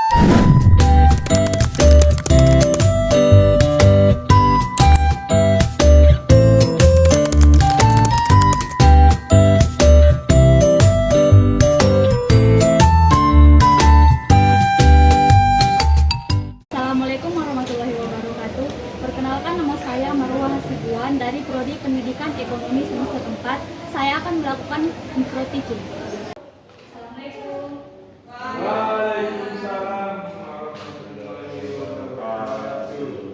Assalamualaikum warahmatullahi wabarakatuh. Perkenalkan, nama saya Marwah Hasibuan dari Prodi Pendidikan Ekonomi semester 4. Saya akan melakukan micro teaching. Assalamualaikum. Waalaikumsalam warahmatullahi wabarakatuh.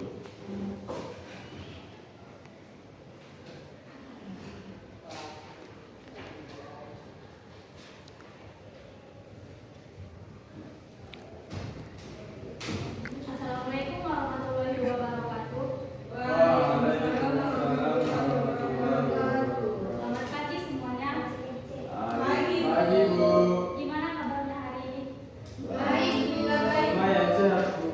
Assalamualaikum warahmatullahi wabarakatuh. Waalaikumsalam warahmatullahi wabarakatuh. Selamat pagi semuanya. Pagi Bu. Gimana kabarnya hari ini? Lumayan sehat Bu.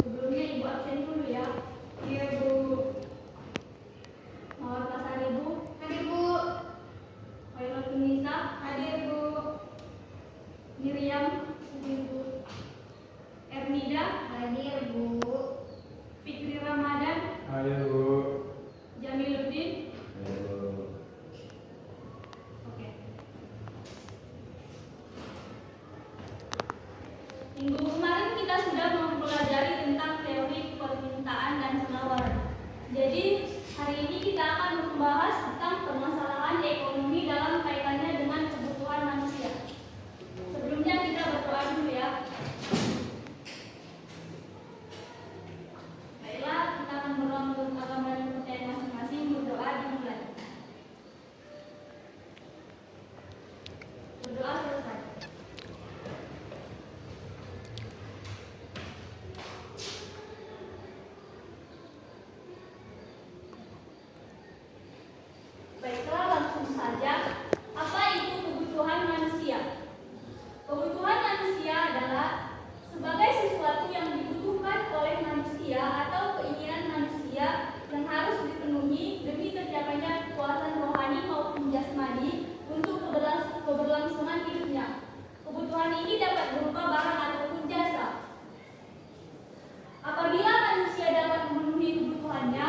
Sebelumnya Ibu absen dulu ya. Iya Bu. Mawar Pasar Ibu. Hadir Bu. Khairatun Nisa. Hadir Bu. Miriam. Hadir Bu. Ernida. Hadir Bu. Fikri Ramadan. Ayo Bu. Jamiluddin. Ayo Bu. Oke. Minggu kemarin kita sudah mempelajari tentang teori permintaan dan penawaran. Jadi hari ini kita akan membahas tentang permasalahan ekonomi dalam kaitannya dengan kebutuhan manusia. Sebelumnya kita berdoa dulu ya. Baiklah, kita akan berdoa menurut agama dan kepercayaan masing-masing. Berdoa dimulai. Berdoa selesai. Baiklah, langsung saja. Apa itu kebutuhan manusia? Kebutuhan manusia adalah sebagai sesuatu yang dibutuhkan oleh manusia atau keinginan manusia yang harus dipenuhi demi tercapainya kepuasan rohani maupun jasmani untuk keberlangsungan hidupnya. Kebutuhan ini dapat berupa barang ataupun jasa. Apabila manusia dapat memenuhi kebutuhannya,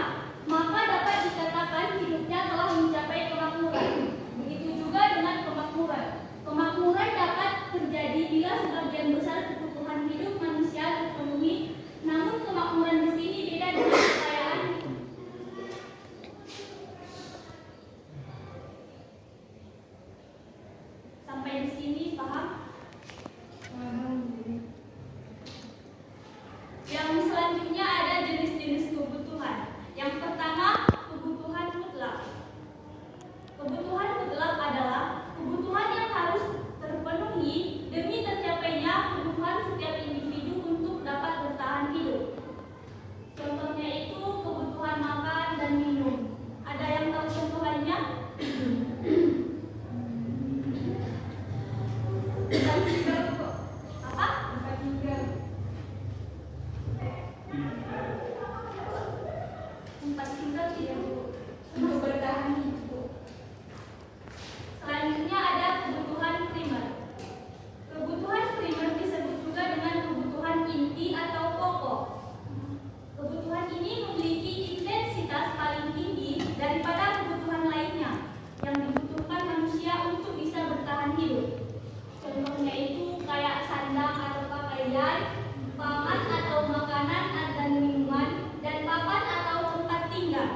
maka dapat dikatakan hidupnya telah mencapai kemakmuran. Begitu juga dengan kemakmuran. Kemakmuran dapat terjadi bila sebagian besar kebutuhan hidup manusia terpenuhi, namun kemakmuran di sini beda dengan kekayaan. Sampai di sini paham? Yang selanjutnya ada jenis-jenis kebutuhan. Yang pertama, kebutuhan mutlak. Kebutuhan mutlak adalah kebutuhan yang harus terpenuhi demi tercapainya kebutuhan setiap individu untuk dapat bertahan hidup. Contohnya itu kebutuhan makan dan minum. Ada yang tahu contohannya? Apa? Tempat tinggal tidak untuk bertahan hidup. Selanjutnya ada kebutuhan primer. Kebutuhan primer disebut juga dengan kebutuhan inti atau pokok. Kebutuhan ini memiliki intensitas paling tinggi daripada kebutuhan lainnya yang dibutuhkan manusia untuk bisa bertahan hidup. Contohnya itu kayak sandang atau pakaian, pangan atau makanan dan minuman, dan papan atau tempat tinggal.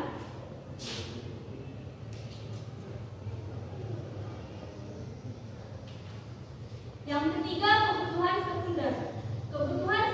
Yang ketiga, kebutuhan sekunder. Kebutuhan